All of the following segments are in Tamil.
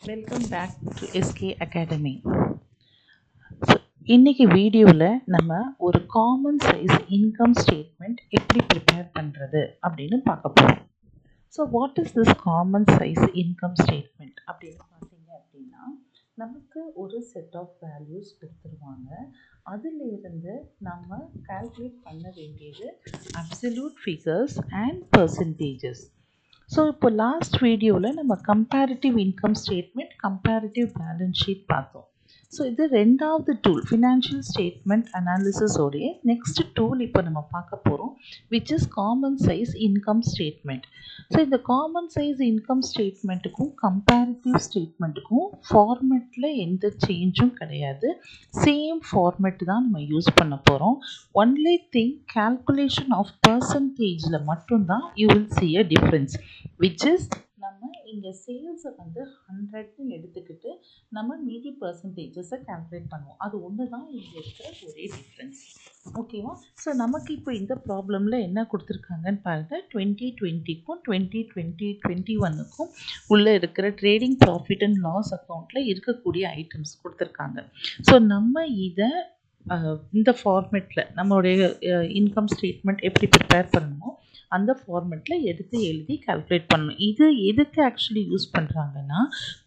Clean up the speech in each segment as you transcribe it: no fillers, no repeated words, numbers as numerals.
Welcome back to SK academy. So இன்றைக்கி வீடியோவில் நம்ம ஒரு காமன் சைஸ் இன்கம் ஸ்டேட்மெண்ட் எப்படி ப்ரிப்பேர் பண்ணுறது அப்படின்னு பார்க்க போகிறோம். So what is this common size income statement அப்படின்னு பார்த்தீங்க அப்படின்னா, நமக்கு ஒரு செட் ஆஃப் வேல்யூஸ் கொடுத்துருவாங்க. அதிலிருந்து நம்ம கால்குலேட் பண்ண வேண்டியது absolute figures and percentages. So இப்போ லாஸ்ட் வீடியோவில் நம்ம comparative income statement, comparative balance sheet பார்த்தோம். ஸோ இது ரெண்டாவது டூல், ஃபினான்ஷியல் ஸ்டேட்மெண்ட் அனாலிசிஸோடைய நெக்ஸ்ட் டூல் இப்போ நம்ம பார்க்க போகிறோம், which is common size income statement. So இந்த காமன் சைஸ் இன்கம் ஸ்டேட்மெண்ட்டுக்கும் கம்பேரிட்டிவ் ஸ்டேட்மெண்ட்டுக்கும் ஃபார்மெட்டில் எந்த சேஞ்சும் கிடையாது. சேம் ஃபார்மெட் தான் நம்ம யூஸ் பண்ண போகிறோம். ஒன்லி திங், கால்குலேஷன் ஆஃப் பர்சன்டேஜில் மட்டும்தான் you will see a difference, which is நம்ம இங்கே சேல்ஸை வந்து 100ன்னு எடுத்துக்கிட்டு நம்ம மீதி பர்சன்டேஜஸை கால்குலேட் பண்ணுவோம். அது ஒன்று தான் இங்கே இருக்கிற ஒரே டிஃப்ரென்ஸ். ஓகேவா? ஸோ நமக்கு இப்போ இந்த ப்ராப்ளமில் என்ன கொடுத்துருக்காங்கன்னு பாருங்கள். 2020க்கும் 2021க்கும் உள்ளே இருக்கிற ட்ரேடிங் ப்ராஃபிட் அண்ட் லாஸ் அக்கௌண்ட்டில் இருக்கக்கூடிய ஐட்டம்ஸ் கொடுத்துருக்காங்க. ஸோ நம்ம இதை இந்த ஃபார்மெட்டில் நம்மளுடைய இன்கம் ஸ்டேட்மெண்ட் எப்படி ப்ரிப்பேர் பண்ணணுமோ அந்த ஃபார்மெட்டில் எடுத்து எழுதி கால்குலேட் பண்ணணும். இது எதுக்கு ஆக்சுவலி யூஸ் பண்ணுறாங்கன்னா,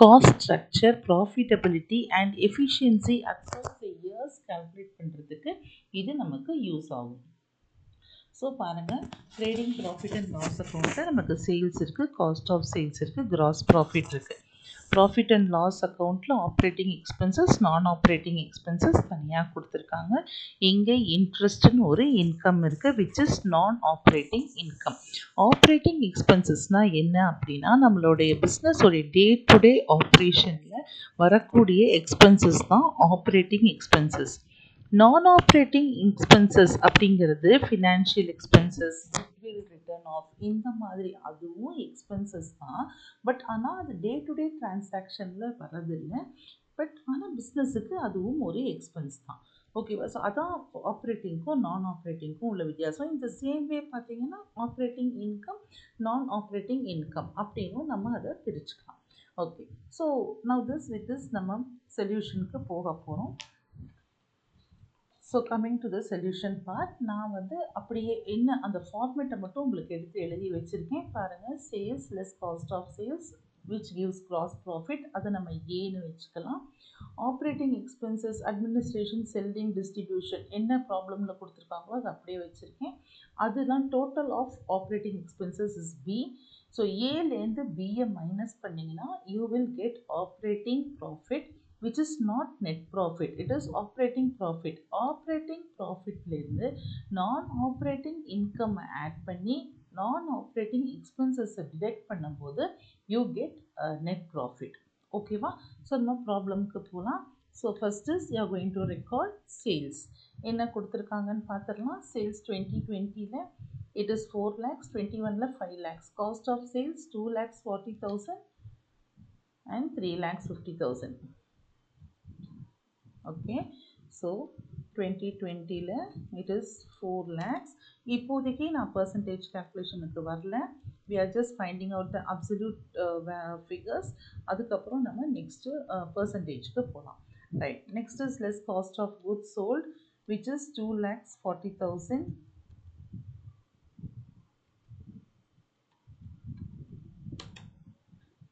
cost structure, profitability and efficiency across the years calculate பண்ணுறதுக்கு இது நமக்கு யூஸ் ஆகும். ஸோ பாருங்கள், ட்ரேடிங் ப்ராஃபிட் அண்ட் லாஸ் அக்கௌண்ட்டில் நமக்கு சேல்ஸ் இருக்குது, காஸ்ட் ஆஃப் சேல்ஸ் இருக்குது, கிராஸ் ப்ராஃபிட் இருக்குது. ப்ராஃபிட் அண்ட் லாஸ் அக்கௌண்ட்டில் operating expenses, non operating expenses தனியாக கொடுத்துருக்காங்க. இங்கே இன்ட்ரெஸ்ட்னு ஒரு இன்கம் இருக்குது, which is non operating income. Operating எக்ஸ்பென்சஸ்னால் என்ன அப்படின்னா, நம்மளுடைய பிஸ்னஸோடைய டே டு டே ஆப்ரேஷனில் வரக்கூடிய எக்ஸ்பென்சஸ் தான் operating expenses. Non operating expenses அப்படிங்கிறது financial expenses, goodwill written off, இந்த மாதிரி அதுவும் எக்ஸ்பென்சஸ் தான். பட் ஆனால் அது டே டு டே டிரான்சாக்ஷனில் வரதில்லை. பட் ஆனால் பிஸ்னஸுக்கு அதுவும் ஒரு எக்ஸ்பென்ஸ் தான். ஓகேவா? ஸோ அதான் ஆப்ரேட்டிங்க்கும் நான் ஆப்ரேட்டிங்க்கும் உள்ள வித்தியாசம். இந்த சேம் வே பார்த்தீங்கன்னா ஆப்ரேட்டிங் இன்கம், நான் ஆப்ரேட்டிங் இன்கம் அப்படின்னும் நம்ம அதை பிரிச்சுக்கலாம். Okay, so now with this நம்ம சொல்யூஷனுக்கு போக போகிறோம். So coming to the solution part, நான் வந்து அப்படியே என்ன அந்த ஃபார்மேட்டை மட்டும் உங்களுக்கு எடுத்து எழுதி வச்சுருக்கேன் பாருங்கள். Sales less cost of sales which gives gross profit, அதை நம்ம ஏன்னு வச்சுக்கலாம். Operating expenses, administration, selling, distribution என்ன ப்ராப்ளமில் கொடுத்துருக்காங்களோ அதை அப்படியே வச்சுருக்கேன். அதுதான் total of operating expenses is B. So ஏலேருந்து பியை மைனஸ் பண்ணிங்கன்னா you will get operating profit, which is not net profit, it is operating profit. Operating profitலேருந்து நான் ஆப்ரேட்டிங் இன்கம் ஆட் பண்ணி நான் ஆப்ரேட்டிங் எக்ஸ்பென்சஸை டிடெக்ட் பண்ணும்போது யூ கெட் நெட் ப்ராஃபிட். ஓகேவா? ஸோ நம்ம ப்ராப்ளம்க்கு போகலாம். So first is you are going to record sales. என்ன கொடுத்துருக்காங்கன்னு பார்த்துடலாம். சேல்ஸ் 2020ல் it is 4 lakhs, 21ல் 5 lakhs. Cost of sales 2,40,000 and 3,50,000. Okay, so 2020ல் it is 4 lakhs. இப்போதைக்கு நான் பர்சன்டேஜ் கால்குலேஷனுக்கு வரல. we are just finding out the absolute figures. அதுக்கப்புறம் நம்ம நெக்ஸ்ட்டு பர்சன்டேஜ்க்கு போகலாம். Right, next is less cost of goods sold, which is 2,40,000.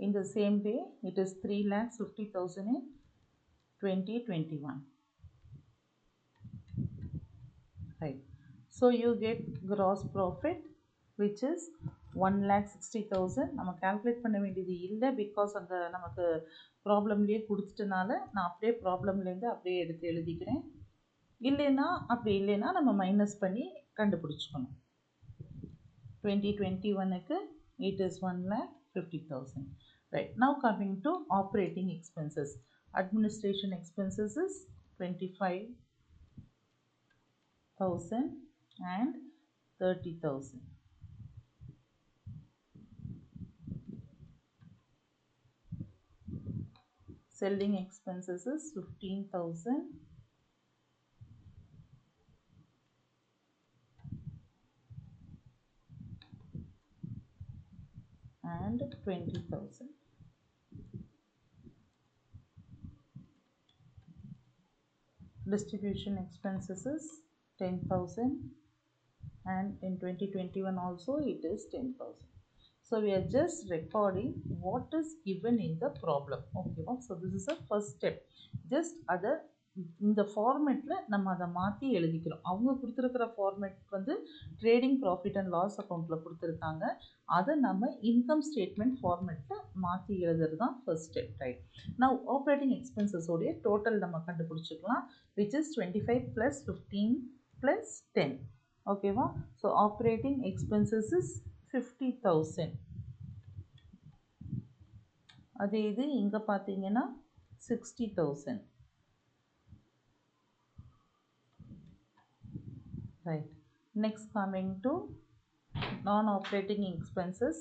In the same way, it is 3,50,000 in 2021. Right, so you get gross profit which is 1,60,000. நம்ம கால்குலேட் பண்ண வேண்டியது இல்லை, பிகாஸ் அந்த நமக்கு ப்ராப்ளம்லேயே கொடுத்துட்டனால நான் அப்படியே ப்ராப்ளம்லேருந்து அப்படியே எடுத்து எழுதிக்கிறேன். இல்லைன்னா நம்ம மைனஸ் பண்ணி கண்டுபிடிச்சிக்கணும். 2021க்கு it is 1,50,000. Right, now coming to operating expenses. Administration expenses is 25,000 and 30,000. Selling expenses is 15,000 and 20,000. Distribution expenses is 10,000, and in 2021 also it is 10,000. So we are just recording what is given in the problem. Okay, so this is the first step. Just other இந்த ஃபார்மேட்ல நம்ம அதை மாற்றி எழுதிக்கிறோம். அவங்க கொடுத்துருக்கிற ஃபார்மேட் வந்து ட்ரேடிங் ப்ராஃபிட் அண்ட் லாஸ் அக்கௌண்ட்டில் கொடுத்துருக்காங்க. அதை நம்ம இன்கம் ஸ்டேட்மெண்ட் ஃபார்மேட்டில் மாற்றி எழுதுறது தான் ஃபர்ஸ்ட் ஸ்டெப். ரைட், நான் ஆப்ரேட்டிங் எக்ஸ்பென்சஸோடைய டோட்டல் நம்ம கண்டுபிடிச்சிக்கலாம், விச் இஸ் 25 + 15 + 10. ஓகேவா? So operating expenses is 50,000. அதே இது இங்கே பார்த்தீங்கன்னா 60,000. Right. Next, coming to non-operating expenses.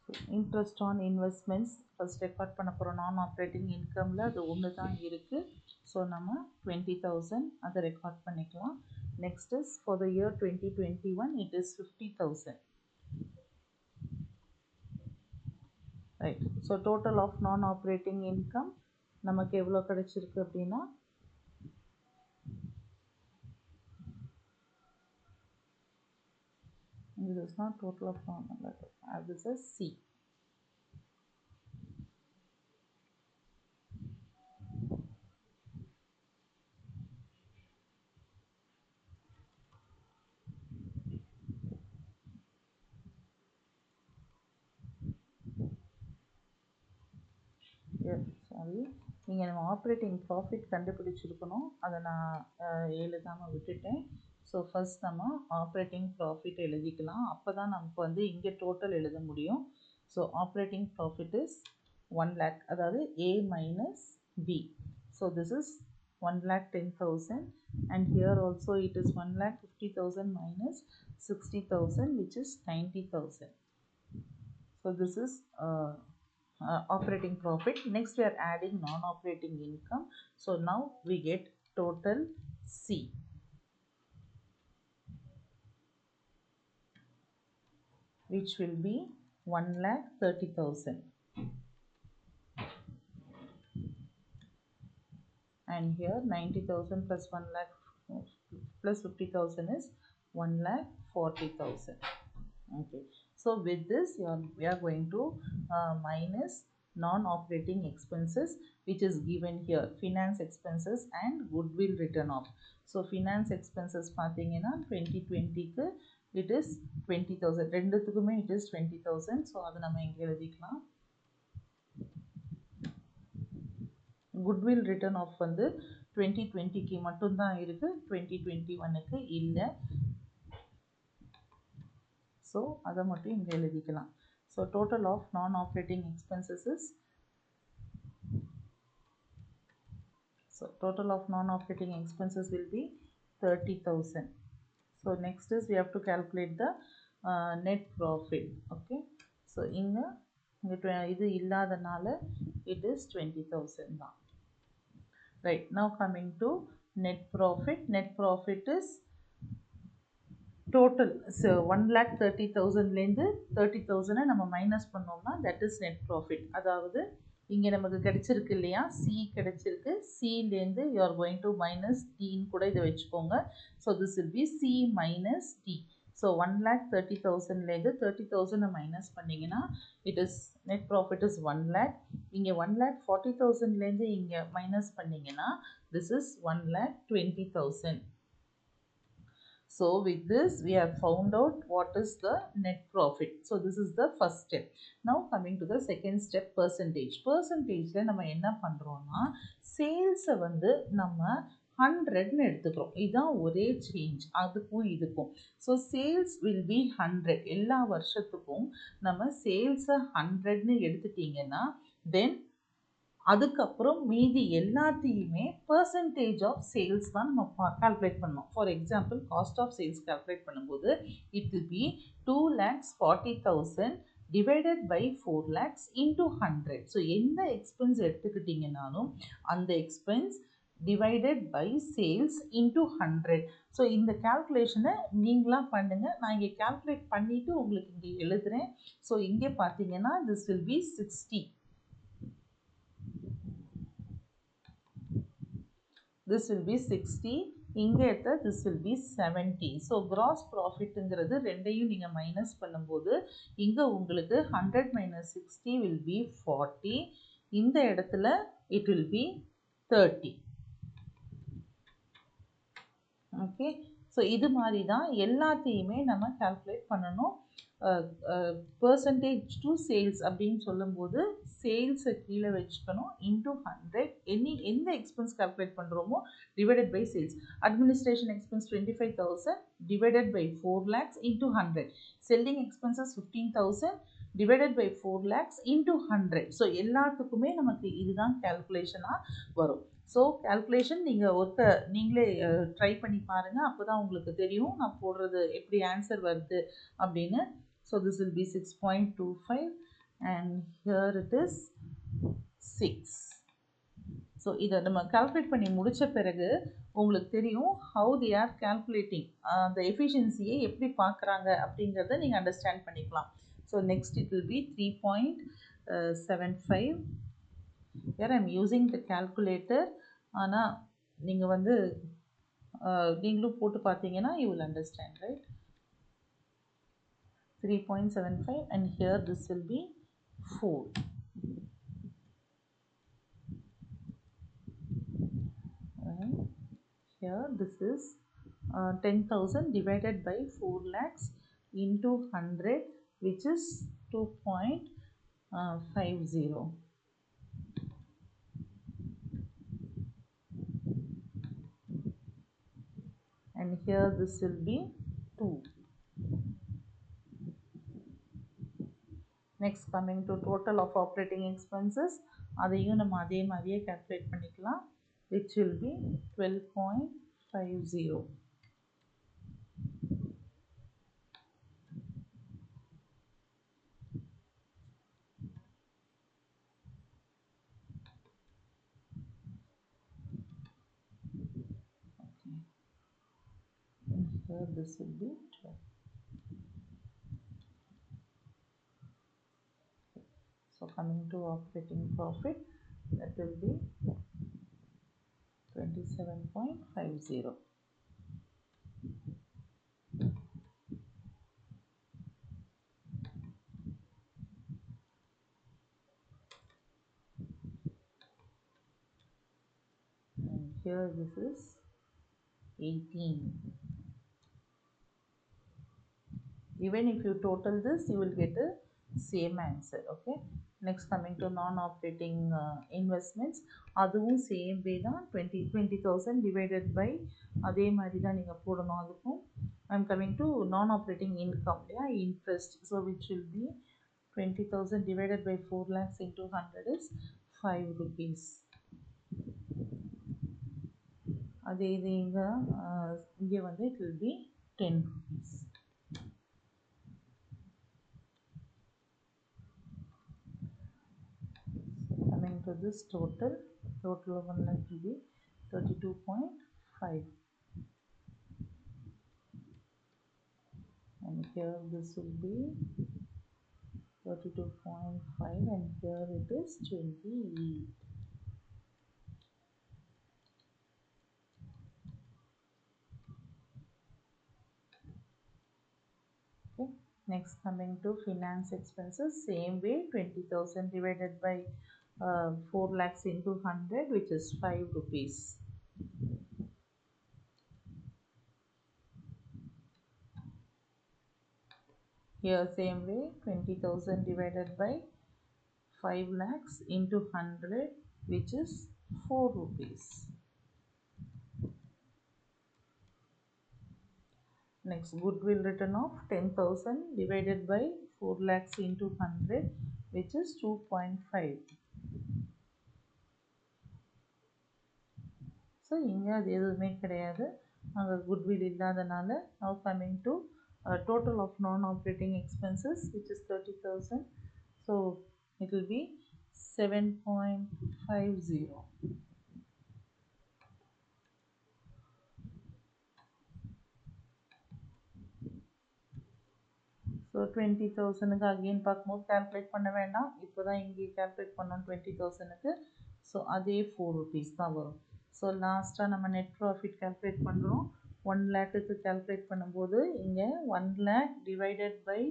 So, interest on investments first record பண்ண போகிறோம். non-operating incomeல அது ஒன்று தான் இருக்குது. ஸோ நம்ம 20,000 அதை ரெக்கார்ட் பண்ணிக்கலாம். Next is for the year 2021 it is 50,000. Right, so total of non operating income நமக்கு எவ்வளோ கிடைச்சிருக்கு அப்படின்னா this is not total of non, this is C. Sorry, நீங்கள் நம்ம ஆப்ரேட்டிங் ப்ராஃபிட் கண்டுபிடிச்சிருக்கணும், அதை நான் எழுதாமல் விட்டுட்டேன். ஸோ ஃபஸ்ட் நம்ம ஆப்ரேட்டிங் ப்ராஃபிட் எழுதிக்கலாம், அப்போ தான் நமக்கு வந்து இங்கே டோட்டல் எழுத முடியும். So operating profit is 1 lakh, அதாவது A minus B. So this is 1,10,000, and here also it is 1,50,000 minus 60,000, which is 90,000. So this is operating profit. Next we are adding non-operating income. So now we get total C, which will be 1,30,000, and here 90,000 plus 1 lakh plus 50,000 is 1,40,000. Okay, so with this we are going to minus non-operating expenses, which is given here, finance expenses and goodwill written off. So finance expenses பார்த்தீங்கன்னா 2020க்கு it is 20,000, ரெண்டுத்துக்குமே it is 20,000. ஸோ அதை நம்ம இங்கே எழுதிக்கலாம். குட்வில் ரிட்டர்ன் ஆஃப் வந்து 2020க்கு மட்டும்தான் இருக்குது, 2021க்கு இல்லை. ஸோ அதை மட்டும் இங்கே எழுதிக்கலாம். So total of non operating expenses is, so total of non operating expenses will be 30,000. So next is we have to calculate the net profit. Okay, so இங்கே இது இல்லாதனால it is 20,000 தான். Right, now coming to net profit. Net profit is total. So 1,30,000லேருந்து 30,000 நம்ம மைனஸ் பண்ணோம்னா that is net profit. அதாவது இங்கே நமக்கு கிடைச்சிருக்கு இல்லையா, C கிடைச்சிருக்கு, Cலேருந்து you are going to minus Tன்னு கூட இதை வச்சுக்கோங்க. So this will be C minus T. So 1,30,000லேருந்து 30,000 minus பண்ணிங்கன்னா it is net profit is 1 lakh. இங்கே 1,40,000லேருந்து இங்கே மைனஸ் பண்ணிங்கன்னா this is 1,20,000. So with this we have found out what is the net profit. So this is the first step. Now coming to the second step, percentage. Percentageல நம்ம என்ன பண்ணுறோம்னா சேல்ஸை வந்து நம்ம 100ன்னு எடுத்துக்கிறோம். இதுதான் ஒரே சேஞ்ச் அதுக்கும் இதுக்கும். So sales will be 100. எல்லா வருஷத்துக்கும் நம்ம சேல்ஸை 100ன்னு எடுத்துட்டிங்கன்னா தென் அதுக்கப்புறம் மீதி எல்லாத்தையுமே பர்சன்டேஜ் ஆஃப் சேல்ஸ் தான் நம்ம கால்குலேட் பண்ணோம். For example cost of sales calculate பண்ணும்போது it will be 2,40,000 divided by 4 lakhs into 100. So எந்த எக்ஸ்பென்ஸ் எடுத்துக்கிட்டிங்கனாலும் அந்த expense divided by sales into 100. So இந்த கேல்குலேஷனை நீங்களாம் பண்ணுங்கள். நான் இங்கே கேல்குலேட் பண்ணிவிட்டு உங்களுக்கு இங்கே எழுதுகிறேன். ஸோ இங்கே பார்த்தீங்கன்னா this will be 60. This will be 60. இங்கே எடுத்த this will be 70. So gross profitங்கிறது ரெண்டையும் நீங்கள் மைனஸ் பண்ணும்போது இங்கே உங்களுக்கு 100 minus 60 will be 40. இந்த இடத்துல it will be 30. Okay, so இது மாதிரி தான் எல்லாத்தையுமே நம்ம கால்குலேட் பண்ணணும். பர்சன்டேஜ் டு சேல்ஸ் அப்படின்னு சொல்லும்போது சேல்ஸை கீழே வச்சுக்கணும் இன்டூ 100. எந்த எக்ஸ்பென்ஸ் கால்குலேட் பண்ணுறோமோ divided by sales. Administration expense 25,000 divided by 4 lakhs into 100. Selling expenses 15,000 divided by 4 lakhs into 100. So எல்லாத்துக்குமே நமக்கு இதுதான் கேல்குலேஷனாக வரும். ஸோ கேல்குலேஷன் நீங்கள் நீங்களே ட்ரை பண்ணி பாருங்கள். அப்போ தான் உங்களுக்கு தெரியும் நான் போடுறது எப்படி ஆன்சர் வருது அப்படின்னு. So this will be 6.25 and here it is 6. So இதை நம்ம கால்குலேட் பண்ணி முடித்த பிறகு உங்களுக்கு தெரியும் ஹவு தே ஆர் கால்குலேட்டிங், அந்த எஃபிஷியன்சியை எப்படி பார்க்குறாங்க அப்படிங்கிறத நீங்கள் அண்டர்ஸ்டாண்ட் பண்ணிக்கலாம். So next it will B 3.75. here I am using the calculator. ஆனால் நீங்கள் நீங்களும் போட்டு பார்த்தீங்கன்னா you will understand, right? 3.75 and here this will be 4. Here this is 10,000 divided by 4 lakhs into 100, which is 2.50. And here this will be 2. Next, coming to total of operating expenses, அதையும் நம்ம அதே மாதிரியே calculate பண்ணிக்கலாம், which will be 12.50. Here this will be 12. So coming to operating profit, that will be 27.50. And here this is 18. Even if you total this, you will get the same answer. Okay, next coming to non-operating investments, அதுவும் same way தான். 20,000 divided by அதே மாதிரி தான் நீங்கள் போடணும். அதுக்கும் I am coming to non-operating income, interest. So which will be 20,000 divided by 4 lakhs into 100 is 5 rupees. அதே இது இங்கே it will be 10 rupees. Coming to this total of 1 lakh will be 32.5. And here this will be 32.5 and here it is 28. Okay, next coming to finance expenses, same way 20,000 divided by 4 lakhs into 100, which is 5 rupees. Here same way 20,000 divided by 5 lakhs into 100, which is 4 rupees. Next, goodwill written off 10,000 divided by 4 lakhs into 100, which is 2.5. So இங்கே அது எதுவுமே கிடையாது, அங்கே goodwill இல்லாதனால. Now coming to total of non-operating expenses, which is 30,000. So it will be 7.50. So 20,000க்கு அகெயின் பார்க்கும்போது கால்குலேட் பண்ண வேண்டாம், இப்போ தான் இங்கே கால்குலேட் பண்ணோம் 20,000க்கு. ஸோ அதே 4 rupees தான் வரும். ஸோ லாஸ்ட்டாக நம்ம நெட் ப்ராஃபிட் கால்குலேட் பண்ணுறோம். 1 lakhக்கு கால்குலேட் பண்ணும்போது இங்கே 1 lakh divided by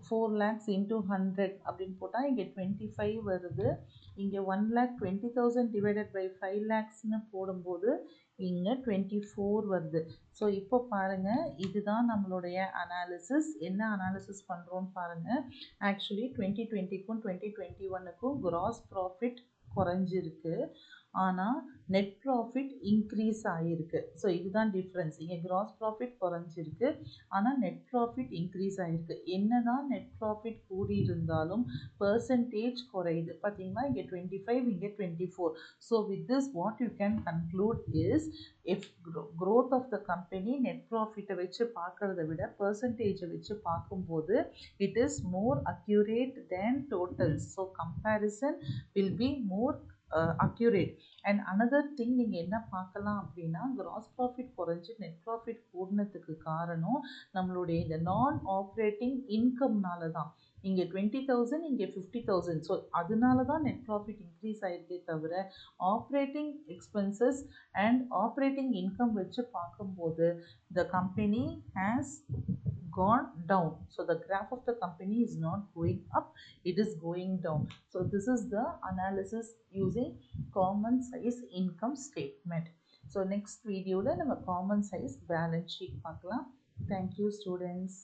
4 lakhs into 100 அப்படின்னு போட்டால் இங்கே 25 வருது. இங்கே 1,20,000 டிவைடட் பை 5 lakhsன்னு போடும்போது இங்கே 24 வருது. ஸோ இப்போ பாருங்கள், இதுதான் நம்மளுடைய அனாலிசிஸ். என்ன அனாலிசிஸ் பண்ணுறோன்னு பாருங்கள். ஆக்சுவலி 2020க்கும் 2021க்கும் கிராஸ் ப்ராஃபிட் குறைஞ்சிருக்கு, ஆனால் நெட் ப்ராஃபிட் இன்க்ரீஸ் ஆகிருக்கு. ஸோ இதுதான் டிஃப்ரென்ஸ். இங்கே கிராஸ் ப்ராஃபிட் குறைஞ்சிருக்கு, ஆனால் நெட் ப்ராஃபிட் இன்க்ரீஸ் ஆகிருக்கு. என்ன தான் நெட் ப்ராஃபிட் கூடி இருந்தாலும் பர்சன்டேஜ் குறையுது. பார்த்தீங்கன்னா இங்கே 25, இங்கே 24. So with this what you can conclude is, if growth of the company net ப்ராஃபிட்டை வச்சு பார்க்குறத விட பர்சன்டேஜை வச்சு பார்க்கும்போது it is more accurate than totals. So comparison will be more accurate. And another thing நீங்கள் என்ன பார்க்கலாம் அப்படின்னா, கிராஸ் ப்ராஃபிட் குறைஞ்சி நெட் ப்ராஃபிட் கூடினதுக்கு காரணம் நம்மளுடைய இந்த நான் ஆப்ரேட்டிங் இன்கம்னால தான். இங்கே 20,000, இங்கே 50,000. ஸோ அதனால தான் நெட் ப்ராஃபிட் இன்க்ரீஸ் ஆகிருக்கே தவிர operating expenses and operating income வச்சு பார்க்கும்போது the company has gone down. So the graph of the company is not going up, it is going down. So this is the analysis using common size income statement. So next video la nama common size balance sheet paakalam. Thank you students.